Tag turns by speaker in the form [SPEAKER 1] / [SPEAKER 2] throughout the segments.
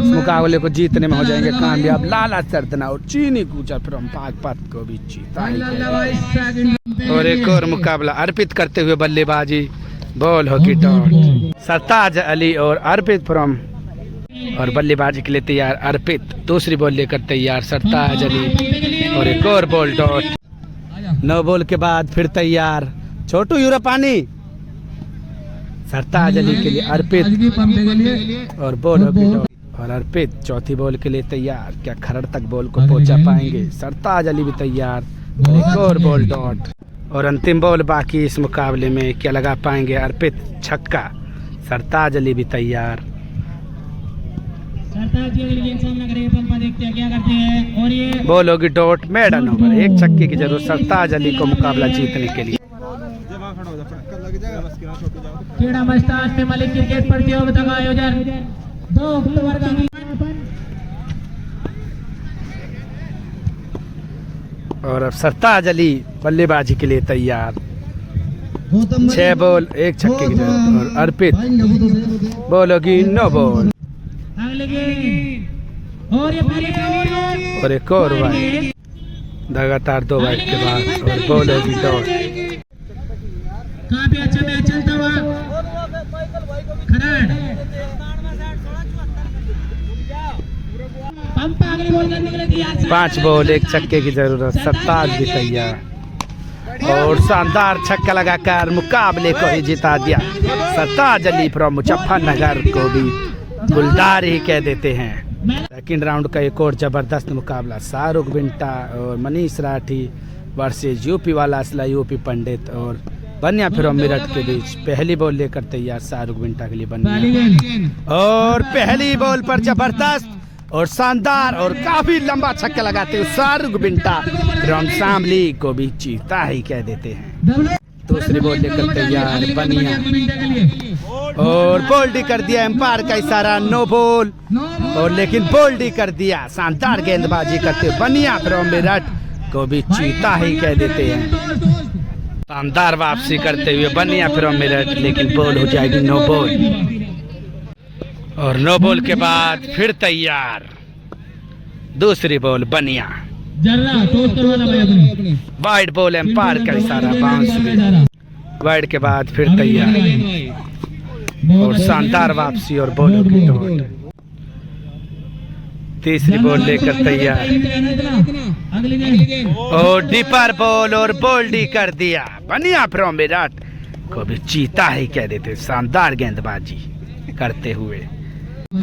[SPEAKER 1] मुकाबले को जीतने में हो जाएंगे कामयाब। लाला सर्दना और चीनी कूचा फिर हम पागपत को भी जीता ही। और एक और मुकाबला अर्पित करते हुए बल्लेबाजी, बॉल हॉकी टॉट। सरताज अली और अर्पित फ्रॉम और बल्लेबाजी के लिए तैयार अर्पित। दूसरी बॉल लेकर तैयार सरताज अली और एक और बॉल डॉट। 9 बॉल के बाद फिर तैयार छोटू यूरोपानी। सरताज अली के लिए अर्पित और बॉल हॉकी टॉट और अर्पित चौथी बॉल के लिए तैयार। क्या खरड़ तक बॉल को पहुंचा पाएंगे? सरताज अली भी तैयार और एक और बॉल डॉट। और अंतिम बॉल बाकी इस मुकाबले में, क्या लगा पाएंगे? अर्पित छक्का। सरताज अली भी तैयार। बॉल होगी डॉट। मेडन ओवर, एक छक्के की जरूरत सरताज अली को मुकाबला जीतने के लिए।
[SPEAKER 2] मलिक क्रिकेट प्रतियोगिता का आयोजन 2 अक्टूबर का।
[SPEAKER 1] और अब सरताज अली बल्लेबाजी के लिए तैयार। 6 बॉल 1 छक्के की जरूरत। और अर्पित बॉल होगी 9 बॉल और एक और वाइड। लगातार 2 वाइड के बाद और बॉल होगी डॉट।
[SPEAKER 2] काफी अच्छा मैच चलता हुआ खरड़
[SPEAKER 1] 5 बॉल 1 छक्के की जरूरत। सरताज भी तैयार और शानदार छक्का लगाकर मुकाबले को ही जिता दिया। सरताज अली फ्रॉम मुजफ्फरनगर को भी गुलदार ही कह देते हैं। सेकंड राउंड का एक और जबरदस्त मुकाबला, शाहरुख बिंटा और मनीष राठी वर्सेज यूपी वाला असला यूपी पंडित और बनिया फ्रॉम मेरठ के बीच। पहली बॉल लेकर तैयार शाहरुख बिंटा के लिए बनिया और पहली बॉल पर जबरदस्त और शानदार और काफी लंबा छक्का लगाते हुए शाहरुख बिंटा फ्रॉम शामली को भी जीता ही कह देते हैं। दूसरी बॉल लेकर तैयार बनिया और बोल्डी कर दिया। एम्पायर का इशारा, 9 बॉल और लेकिन बोल्डी कर दिया। शानदार गेंदबाजी करते हुए बनिया फ्रॉम मेरठ को भी जीता ही कह देते हैं। शानदार वापसी करते हुए बनिया फ्रॉम मेरठ, लेकिन बॉल हो जाएगी 9 बॉल। और 9 बॉल के बाद फिर तैयार दूसरी बॉल बनिया। वाइड बॉल, एम्पायर का इशारा, बाउंस वाइड के बाद फिर तैयार और शानदार वापसी और बॉल होगी डॉट। तीसरी बॉल लेकर तैयार और डीपर बॉल और बोल्डी कर दिया। बनिया फ्रॉम मेरठ को भी जीता ही कह देते, शानदार गेंदबाजी करते हुए।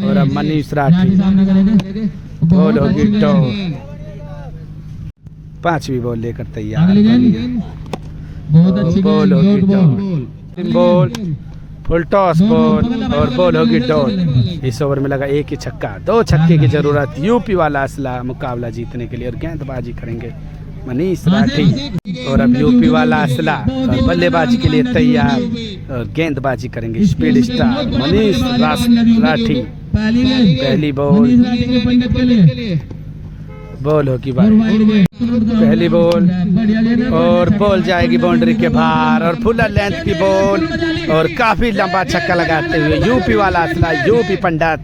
[SPEAKER 1] और अब मनीष राठी, बॉल होगी डॉट। 5वीं बॉल लेकर तैयार, बॉल होगी dot. Ball full toss ball और बॉल होगी डॉट। इस ओवर में लगा 1 ही छक्का। 2 छक्के की जरूरत यूपी वाला असला मुकाबला जीतने के लिए। और गेंदबाजी करेंगे मनीष राठी और अब यूपी वाला असला और बल्लेबाजी के लिए तैयार और गेंदबाजी करेंगे स्पीड स्टार मनीष राठी। पहली बॉल होगी पहली बॉल और बॉल जाएगी बाउंड्री के बाहर और फुल लेंथ की बॉल और काफी लंबा छक्का लगाते हुए यूपी वाला असला यूपी पंडित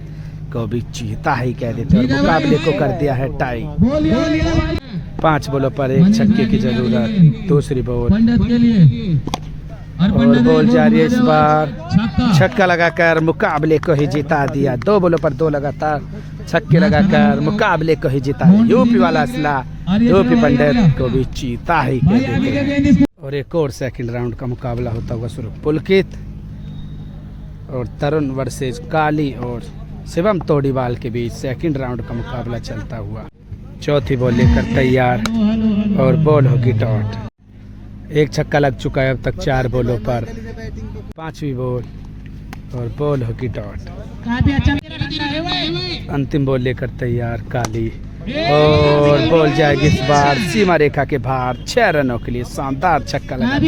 [SPEAKER 1] को भी जीता ही कह देते और मुकाबले को कर दिया है टाई। 5 बॉलों पर 1 छक्के की जरूरत। दूसरी बॉल और बॉल जारी है। इस बार छक्का लगाकर मुकाबले को ही जिता दिया। 2 बॉलों पर 2 लगातार छक्के लगाकर मुकाबले को ही जिता। यूपी वाला असला यूपी पंडित को भी जीता ही कह देते हैं। और एक और सेकंड राउंड का मुकाबला होता हुआ शुरू। पुलकित और तरुण वर्सेज काली और शिवम तोड़ीवाल के बीच सेकंड राउंड का मुकाबला चलता हुआ। चौथी बॉल लेकर तैयार और बॉल होगी डॉट। 1 छक्का लग चुका है अब तक 4 बॉलों पर। 5वीं बॉल और बॉल होगी डॉट। अंतिम बॉल लेकर तैयार काली और बॉल जाएगी इस बार सीमा रेखा के बाहर 6 रनों के लिए। शानदार छक्का लगा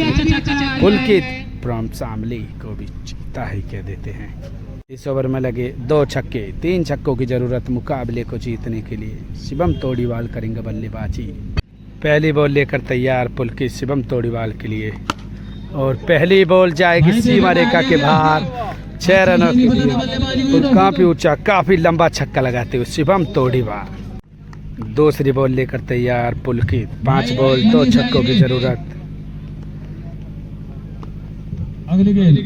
[SPEAKER 1] पुलकित फ्रॉम शामली को भी जीता ही कह देते हैं। इस ओवर में लगे 2 छक्के। 3 छक्कों की जरूरत मुकाबले को जीतने के लिए। शिवम तोड़ीवाल करेंगे बल्लेबाजी। पहली बॉल लेकर तैयार पुलकित शिवम तोड़ीवाल के लिए और पहली बॉल जाएगी सीमा रेखा के बाहर 6 रनों के लिए और काफी ऊंचा काफी लंबा छक्का लगाते हुए शिवम तोड़ीवाल। दूसरी बॉल लेकर तैयार पुलकित। 5 बॉल 2 छक्कों की जरूरत।
[SPEAKER 2] अगली गेंद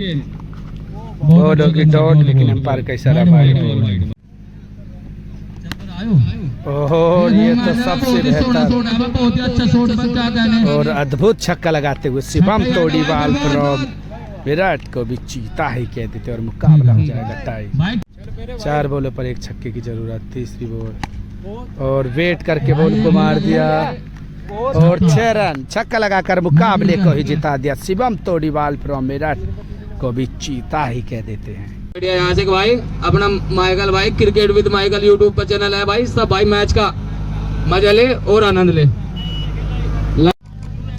[SPEAKER 1] बॉल होगी डॉट, लेकिन अंपायर का इशारा बाहर। ओहो, ये तो सबसे बेहतर
[SPEAKER 2] बहुत ही अच्छा शॉट बन जाता है
[SPEAKER 1] और अद्भुत छक्का लगाते हुए शिवम तोड़ीवाल फ्रॉम विराट को भी चीता ही कह देते और मुकाबला हो जाएगा टाई। 4 बॉलों पर 1 छक्के की जरूरत। तीसरी बॉल और वेट करके बॉल को मार दिया और 6 रन छक्का लगाकर मुकाबले को ही जिता दिया। शिवम तोड़ीवाल फ्रॉम विराट को भी चीता ही कह देते हैं।
[SPEAKER 3] यहाँ से भाई अपना माइकल भाई क्रिकेट विद माइकल यूट्यूब पर चैनल है भाई, सब भाई मैच का मजा ले और आनंद ले।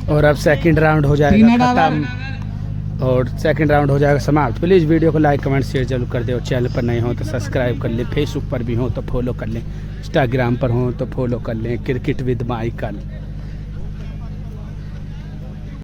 [SPEAKER 1] और अब सेकंड राउंड हो जाएगा खत्म और सेकंड राउंड हो जाएगा समाप्त। प्लीज़ वीडियो को लाइक कमेंट शेयर जरूर कर दे और चैनल पर नहीं हो तो सब्सक्राइब कर ले। फेसबुक पर भी हो तो फॉलो कर लें, इंस्टाग्राम पर हो तो फॉलो कर लें क्रिकेट विद माइकल।